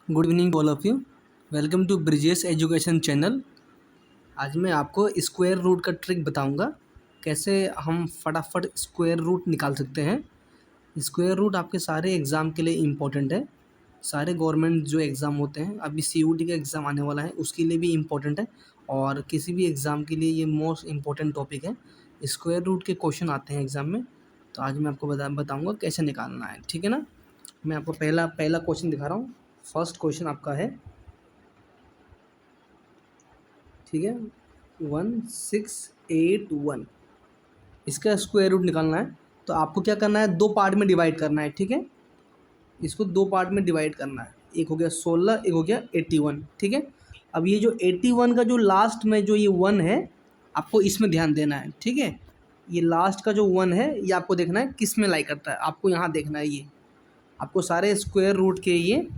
Good evening all of you. Welcome to Brijesh education channel. आज मैं आपको स्क्वायर रूट का ट्रिक बताऊंगा, कैसे हम फटाफट स्क्वायर रूट निकाल सकते हैं। स्क्वायर रूट आपके सारे एग्ज़ाम के लिए इम्पोर्टेंट है। सारे गवर्नमेंट जो एग्ज़ाम होते हैं, अभी सीयूटी का एग्ज़ाम आने वाला है, उसके लिए भी इम्पोर्टेंट है और किसी भी एग्ज़ाम के लिए ये मोस्ट इम्पोर्टेंट टॉपिक है। स्क्वायर रूट के क्वेश्चन आते हैं एग्ज़ाम में, तो आज मैं आपको बताऊँगा कैसे निकालना है। ठीक है ना। मैं आपको पहला पहला क्वेश्चन दिखा रहा हूँ। फर्स्ट क्वेश्चन आपका है, ठीक है, 1681। इसका स्क्वायर रूट निकालना है, तो आपको क्या करना है, दो पार्ट में डिवाइड करना है। ठीक है, इसको दो पार्ट में डिवाइड करना है। एक हो गया 16, एक हो गया 81। ठीक है, अब ये जो 81 का जो लास्ट में जो ये 1 है, आपको इसमें ध्यान देना है। ठीक है, ये लास्ट का जो 1 है, ये आपको देखना है किस में लाई करता है, आपको यहाँ देखना है। ये आपको सारे स्क्वायर रूट के ये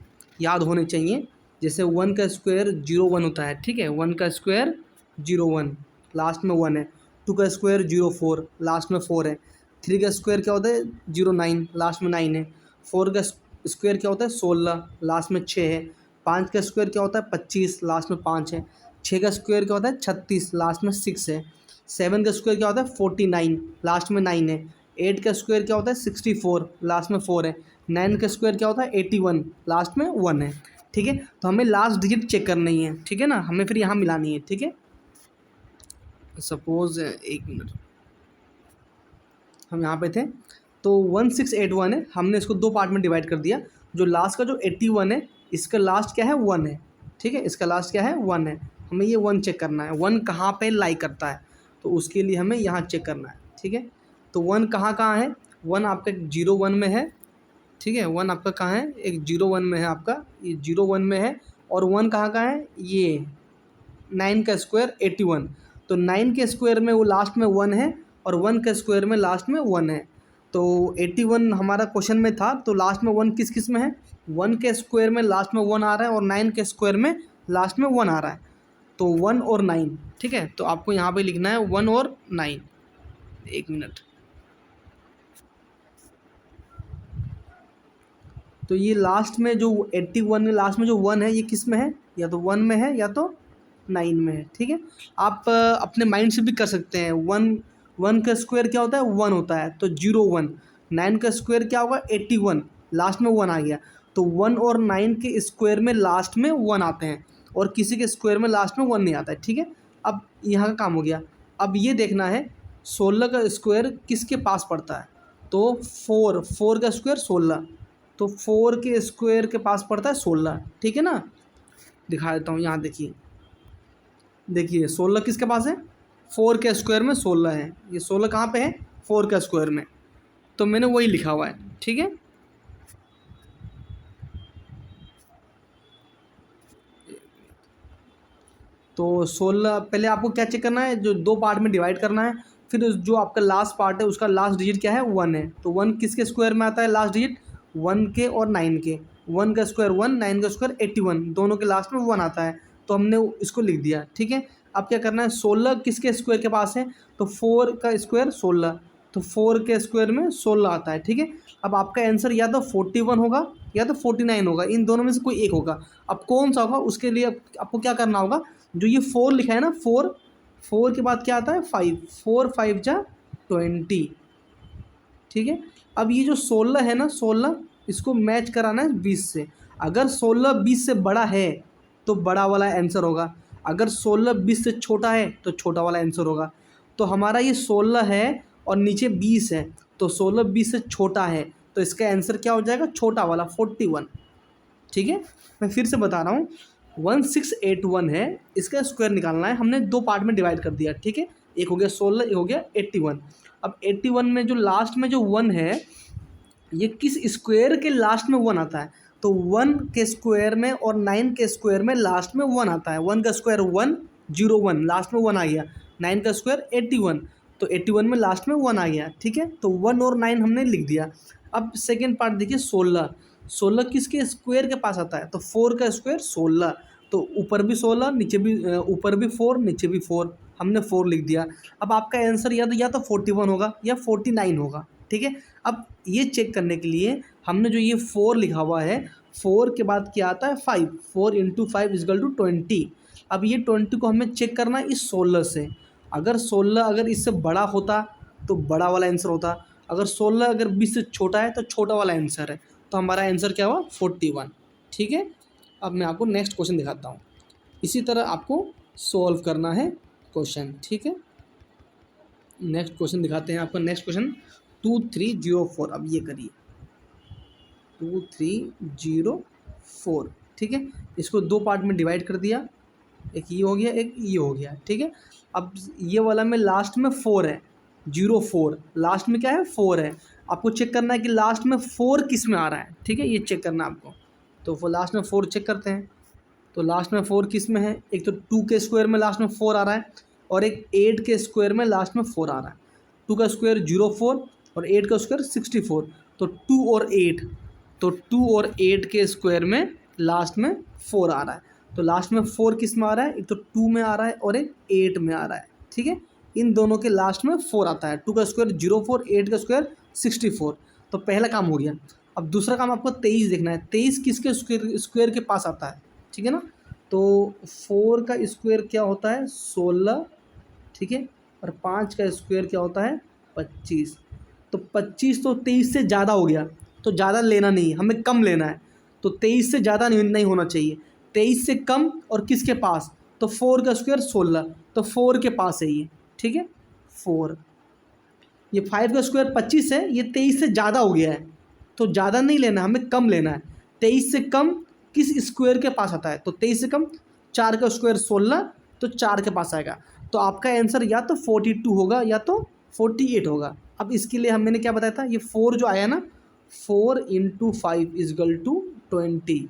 याद होने चाहिए। जैसे 1 का स्क्वायर 01 होता है। ठीक है, 1 का स्क्वायर 01, लास्ट में 1 है। 2 का स्क्वायर 04, लास्ट में 4 है। 3 का स्क्वायर क्या होता है 09, लास्ट में 9 है। 4 का स्क्वायर क्या होता है 16, लास्ट में 6 है। 5 का स्क्वायर क्या होता है 25, लास्ट में 5 है। 6 का स्क्वायर क्या होता है 36, लास्ट में 6 है। 7 का स्क्वायर क्या होता है 49, लास्ट में 9 है। 8 का स्क्वायर क्या होता है 64, लास्ट में 4 है। 9 का स्क्वायर क्या होता है 81, लास्ट में 1 है। ठीक है, तो हमें लास्ट डिजिट चेक करनी है। ठीक है ना, हमें फिर यहाँ मिलानी है। ठीक है, सपोज एक मिनट, हम यहाँ पे थे, तो 1681 है, हमने इसको दो पार्ट में डिवाइड कर दिया। जो लास्ट का जो 81 है, इसका लास्ट क्या है 1 है। ठीक है, इसका लास्ट क्या है 1 है। हमें ये 1 चेक करना है, 1 कहाँ पे लाई करता है, तो उसके लिए हमें यहाँ चेक करना है। ठीक है, तो 1 कहाँ कहाँ है, 1 आपका 01 में है। ठीक है, 1 आपका कहाँ है, एक 01 में है आपका, ये 01 में है। और 1 कहाँ है, ये 9 का स्क्वायर 81, तो 9 के स्क्वायर में वो लास्ट में 1 है और 1 का स्क्वायर में लास्ट में 1 है। तो 81 हमारा क्वेश्चन में था, तो लास्ट में 1 किस किस में है, 1 के स्क्वायर में लास्ट में 1 आ रहा है और 9 के स्क्वायर में लास्ट में 1 आ रहा है, तो 1 और 9। ठीक है, तो आपको यहाँ पे लिखना है 1 और 9। एक मिनट, तो ये लास्ट में जो 81 में लास्ट में जो 1 है, ये किस में है, या तो 1 में है या तो 9 में है। ठीक है, आप अपने माइंड से भी कर सकते हैं। 1 का स्क्वायर क्या होता है 1 होता है, तो 01। 9 का स्क्वायर क्या होगा 81, लास्ट में 1 आ गया, तो 1 और 9 के स्क्वायर में लास्ट में 1 आते हैं और किसी के स्क्वायर में लास्ट में 1 नहीं आता है। ठीक है, अब यहाँ का काम हो गया। अब ये देखना है 16 का स्क्वायर किसके पास पड़ता है, तो 4 का स्क्वायर 16, तो 4 के स्क्वायर के पास पड़ता है 16। ठीक है ना, दिखा देता हूँ, यहाँ देखिए, देखिए 16 किसके पास है, 4 के स्क्वायर में 16 है। ये 16 कहाँ पे है 4 के स्क्वायर में, तो मैंने वही लिखा हुआ है। ठीक है, तो 16 पहले आपको क्या चेक करना है, जो दो पार्ट में डिवाइड करना है, फिर जो आपका लास्ट पार्ट है उसका लास्ट डिजिट क्या है 1 है, तो 1 किसके स्क्वायर में आता है लास्ट डिजिट, 1 के और 9 के। 1 का स्क्वायर 1, 9 का स्क्वायर 81, दोनों के लास्ट में 1 आता है, तो हमने इसको लिख दिया। ठीक है, अब क्या करना है 16 किसके स्क्वायर के पास है, तो 4 का स्क्वायर 16, तो 4 के स्क्वायर में 16 आता है। ठीक है, अब आपका आंसर या तो 41 होगा या तो 49 होगा, इन दोनों में से कोई एक होगा। अब कौन सा होगा उसके लिए आपको क्या करना होगा, जो ये 4 लिखा है ना, 4 के बाद क्या आता है 5, 4 5 जा 20। ठीक है, अब ये जो 16 है ना, 16 इसको मैच कराना है 20 से। अगर 16 20 से बड़ा है तो बड़ा वाला आंसर होगा, अगर 16 20 से छोटा है तो छोटा वाला आंसर होगा। तो हमारा ये 16 है और नीचे 20 है, तो 16 20 से छोटा है, तो इसका आंसर क्या हो जाएगा छोटा वाला 41। ठीक है, मैं फिर से बता रहा हूँ, 1681 है, इसका स्क्वायर निकालना है। हमने दो पार्ट में डिवाइड कर दिया। ठीक है, एक हो गया 16, एक हो गया 81। अब 81 में जो लास्ट में जो 1 है, ये किस स्क्वायर के लास्ट में 1 आता है, तो 1 के स्क्वायर में और 9 के स्क्वायर में लास्ट में 1 आता है। 1 का स्क्वायर 101, लास्ट में 1 आ गया। 9 का स्क्वायर 81, तो 81 में लास्ट में 1 आ गया। ठीक है, तो 1 और 9 हमने लिख दिया। अब सेकेंड पार्ट देखिए 16, 16 किसके स्क्वायर के पास आता है, तो 4 का स्क्वायर 16, तो ऊपर भी 16 नीचे भी ऊपर भी 4 नीचे भी 4, हमने 4 लिख दिया। अब आपका आंसर या तो 41 होगा या 49 होगा। ठीक है, अब ये चेक करने के लिए हमने जो ये 4 लिखा हुआ है, 4 के बाद क्या आता है 5, 4 इंटू 5 इजकल टू 20। अब ये 20 को हमें चेक करना है इस 16 से। अगर 16 अगर इससे बड़ा होता तो बड़ा वाला आंसर होता, अगर 16 अगर 20 से छोटा है तो छोटा वाला आंसर है। तो हमारा आंसर क्या हुआ 41। ठीक है, अब मैं आपको नेक्स्ट क्वेश्चन दिखाता हूँ। इसी तरह आपको सॉल्व करना है क्वेश्चन। ठीक है, नेक्स्ट क्वेश्चन दिखाते हैं आपका। Next question 2304। अब ये करिए 2304। ठीक है, इसको दो पार्ट में डिवाइड कर दिया, एक ये हो गया एक ये हो गया। ठीक है, अब ये वाला में लास्ट में 4 है, 04 लास्ट में क्या है 4 है। आपको चेक करना है कि लास्ट में 4 किस में आ रहा है। ठीक है, ये चेक करना है आपको। तो वो लास्ट में 4 चेक करते हैं। तो लास्ट में 4 किस में है, एक तो 2 के स्क्वायर में लास्ट में 4 आ रहा है और एक 8 के स्क्वायर में लास्ट में 4 आ रहा है। 2 का स्क्वायर 04 और 8 का स्क्वायर 64। तो 2 और 8, तो 2 और 8 के स्क्वायर में लास्ट में 4 आ रहा है। तो लास्ट में 4 किस में आ रहा है, एक तो 2 में आ रहा है और एक 8 में आ रहा है। ठीक है, इन दोनों के लास्ट में 4 आता है। 2 का स्क्वायर 04, 8 का स्क्वायर 64। तो पहला काम हो गया। अब दूसरा काम आपको 23 देखना है। 23 किसके स्क्वायर के पास आता है। ठीक है ना, तो 4 का स्क्वायर क्या होता है 16। ठीक है, और 5 का स्क्वायर क्या होता है 25। तो 25 तो 23 से ज़्यादा हो गया, तो ज़्यादा लेना नहीं है, हमें कम लेना है। तो 23 से ज़्यादा नहीं होना चाहिए, 23 से कम। और किसके पास, तो 4 का स्क्वायर 16, तो 4 के पास है ये। ठीक है, 4। ये 5 का स्क्वायर 25 है, ये 23 से ज़्यादा हो गया है, तो ज़्यादा नहीं लेना, हमें कम लेना है। 23 से कम किस स्क्वायर के पास आता है, तो 23 से कम 4 का स्क्वायर 16, तो 4 के पास आएगा। तो आपका आंसर या तो 42 होगा या तो 48 होगा। अब इसके लिए मैंने क्या बताया था, ये 4 जो आया ना, 4 इंटू 5 इजगल टू 20।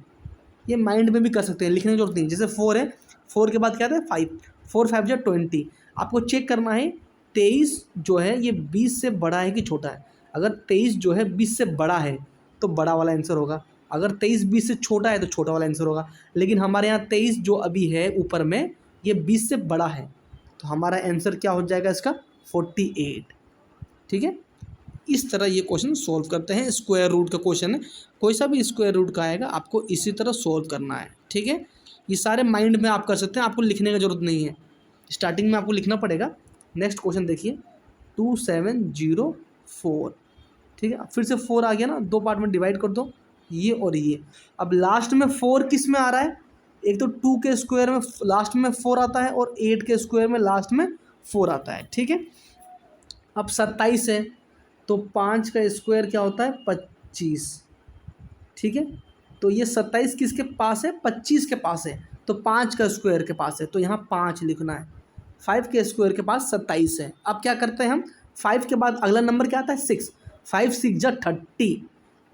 ये माइंड में भी कर सकते हैं, लिखने की जरूरत नहीं। जैसे 4 है, 4 के बाद क्या आता है 5, 4 5 जा 20। आपको चेक करना है 23 जो है ये 20 से बड़ा है कि छोटा है। अगर 23 जो है 20 से बड़ा है तो बड़ा वाला आंसर होगा, अगर 23 20 से छोटा है तो छोटा वाला आंसर होगा। लेकिन हमारे यहाँ 23 जो अभी है ऊपर में, ये 20 से बड़ा है, तो हमारा आंसर क्या हो जाएगा इसका 48। ठीक है, इस तरह ये क्वेश्चन सॉल्व करते हैं। स्क्वायर रूट का क्वेश्चन है, कोई सा भी स्क्वायर रूट का आएगा आपको इसी तरह सॉल्व करना है। ठीक है, ये सारे माइंड में आप कर सकते हैं, आपको लिखने की ज़रूरत नहीं है, स्टार्टिंग में आपको लिखना पड़ेगा। नेक्स्ट क्वेश्चन देखिए 2704। ठीक है, फिर से 4 आ गया ना, दो पार्ट में डिवाइड कर दो, ये और ये। अब लास्ट में 4 किस में आ रहा है, एक तो 2 के स्क्वायर में लास्ट में 4 आता है और 8 के स्क्वायर में लास्ट में 4 आता है। ठीक है, अब 27 है, तो 5 का स्क्वायर क्या होता है 25। ठीक है, तो ये 27 किसके पास है 25 के पास है, तो 5 का स्क्वायर के पास है, तो यहाँ 5 लिखना है। 5 के स्क्वायर के पास 27 है। अब क्या करते हैं हम, 5 के बाद अगला नंबर क्या आता है 6, 5 6 जा 30।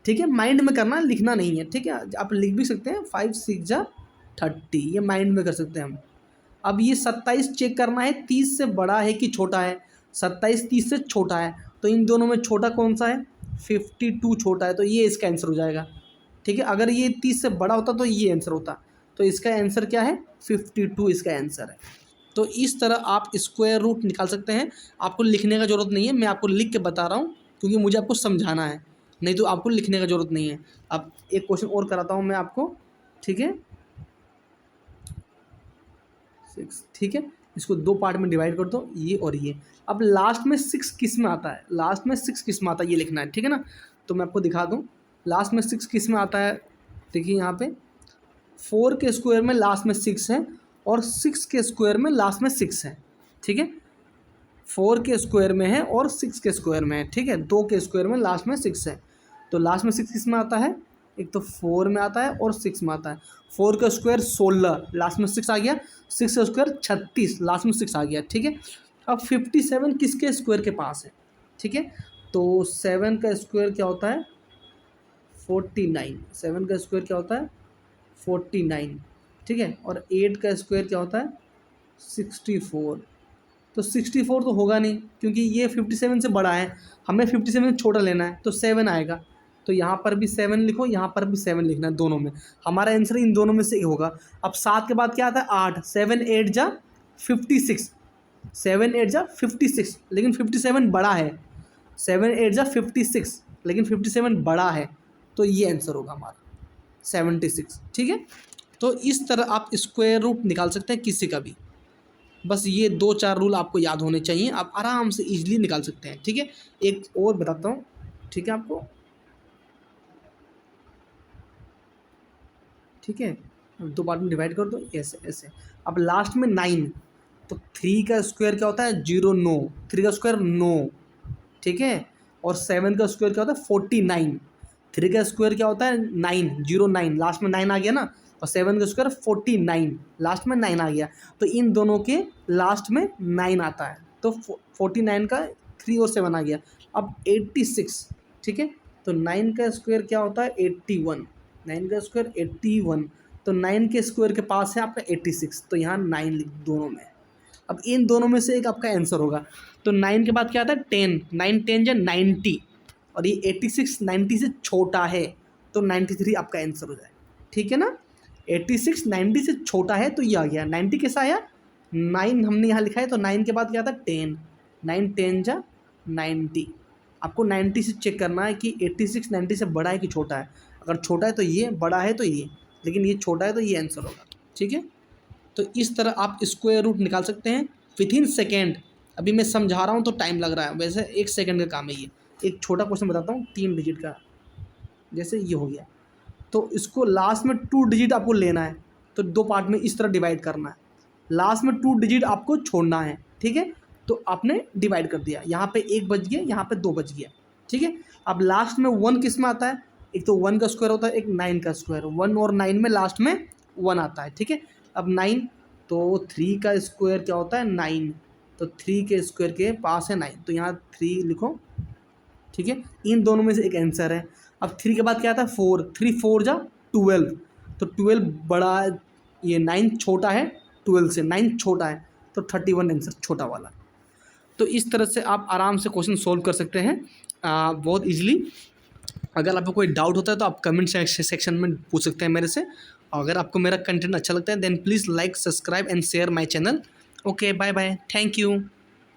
ठीक है, माइंड में करना, लिखना नहीं है। ठीक है, आप लिख भी सकते हैं 5 6 जा 30, ये माइंड में कर सकते हैं हम। अब ये 27 चेक करना है 30 से बड़ा है कि छोटा है। 27 30 से छोटा है, तो इन दोनों में छोटा कौन सा है 52 छोटा है, तो ये इसका आंसर हो जाएगा। ठीक है, अगर ये 30 से बड़ा होता तो ये आंसर होता, तो इसका आंसर क्या है 52 इसका आंसर है। तो इस तरह आप स्क्वायर रूट निकाल सकते हैं, आपको लिखने का ज़रूरत नहीं है, मैं आपको लिख के बता रहा हूँ क्योंकि मुझे आपको समझाना है, नहीं तो आपको लिखने का ज़रूरत नहीं है। अब एक क्वेश्चन और कराता हूँ मैं आपको। ठीक है 6। ठीक है, इसको दो पार्ट में डिवाइड कर दो, ये और ये। अब लास्ट में 6 किस में आता है, लास्ट में 6 किस में आता है ये लिखना है। ठीक है ना, तो मैं आपको दिखा दूँ लास्ट में 6 किस में आता है। देखिए यहाँ पे 4 के स्क्वायर में लास्ट में 6 है और 6 के स्क्वायर में लास्ट में 6 है। ठीक है, 4 के स्क्वायर में है और 6 के स्क्वायर में है। ठीक है, 2 के स्क्वायर में लास्ट में 6 है, तो लास्ट में 6 किस में आता है, एक तो 4 में आता है और 6 में आता है। 4 का स्क्वायर 16, लास्ट में 6 आ गया, 6 का स्क्वायर 36, लास्ट में 6 आ गया। ठीक है, अब 57 किसके स्क्वायर के पास है। ठीक है, तो 7 का स्क्वायर क्या होता है 49, 7 का स्क्वायर क्या होता है 49। ठीक है, और 8 का स्क्वायर क्या होता है 64। तो 64 तो होगा नहीं क्योंकि ये 57 से बड़ा है, हमें 57 से छोटा लेना है, तो 7 आएगा। तो यहाँ पर भी 7 लिखो, यहाँ पर भी 7 लिखना है, दोनों में। हमारा आंसर इन दोनों में से होगा। अब 7 के बाद क्या आता है 8, 7 8 जा 56, 7 8 जा 56, लेकिन 57 बड़ा है। 7 8 जा 56, लेकिन 57 बड़ा है, तो ये आंसर होगा हमारा 76, ठीक है। तो इस तरह आप स्क्वायर रूट निकाल सकते हैं किसी का भी। बस ये 2-4 रूल आपको याद होने चाहिए, आप आराम से ईजिली निकाल सकते हैं, ठीक है। एक और बताता हूँ, ठीक है आपको, ठीक है। 2 पार्ट में डिवाइड कर दो ऐसे ऐसे। अब लास्ट में 9, तो 3 का स्क्वायर क्या होता है 0 9, 3 का स्क्वायर 9, ठीक है। और 7 का स्क्वायर क्या होता है 49, 3 का स्क्वायर क्या होता है 9 0 9, लास्ट में 9 आ गया ना। और 7 का स्क्वायर 49, लास्ट में 9 आ गया। तो इन दोनों के लास्ट में 9 आता है, तो 49 का 3 और 7 आ गया। अब 86, ठीक है। तो 9 का स्क्वायर क्या होता है 81, 9 का स्क्वायर 81। तो 9 के स्क्वायर के पास है आपका 86, तो यहाँ 9 लिख दोनों में। अब इन दोनों में से एक आपका आंसर होगा। तो 9 के बाद क्या आता है 10, 9 10 जा 90, और ये 86 90 से छोटा है, तो 93 आपका आंसर हो जाए, ठीक है ना। 86 90 से छोटा है तो ये आ गया। 90 कैसा आया 9 हमने यहाँ लिखा है, तो 9 के बाद क्या आता है 10, 9 10 जा 90। आपको 90 से चेक करना है कि 86 90 से बड़ा है कि छोटा है। अगर छोटा है तो ये, बड़ा है तो ये, लेकिन ये छोटा है तो ये आंसर होगा, ठीक है। तो इस तरह आप स्क्वायर रूट निकाल सकते हैं विथिन सेकेंड। अभी मैं समझा रहा हूँ तो टाइम लग रहा है, वैसे 1 सेकेंड का काम है ये। एक छोटा क्वेश्चन बताता हूँ 3 डिजिट का, जैसे ये हो गया। तो इसको लास्ट में 2 डिजिट आपको लेना है, तो 2 पार्ट में इस तरह डिवाइड करना है। लास्ट में 2 डिजिट आपको छोड़ना है, ठीक है। तो आपने डिवाइड कर दिया, यहाँ पे 1 बच गया, यहाँ पे 2 बच गया, ठीक है। अब लास्ट में 1 किस में आता है, एक तो 1 का स्क्वायर होता है, एक 9 का स्क्वायर। 1 और 9 में लास्ट में 1 आता है, ठीक है। अब 9, तो 3 का स्क्वायर क्या होता है 9, तो 3 के स्क्वायर के पास है 9, तो यहाँ 3 लिखो, ठीक है। इन दोनों में से एक आंसर है। अब 3 के बाद क्या आता है 4, 3 4 जा 12, तो 12 बड़ा, ये 9 छोटा है 12 से, 9 छोटा है, तो 31 आंसर छोटा वाला। तो इस तरह से आप आराम से क्वेश्चन सोल्व कर सकते हैं बहुत ईजिली। अगर आपको कोई डाउट होता है तो आप कमेंट सेक्शन में पूछ सकते हैं मेरे से। अगर आपको मेरा कंटेंट अच्छा लगता है then please like subscribe and share my channel. Okay bye bye, thank you.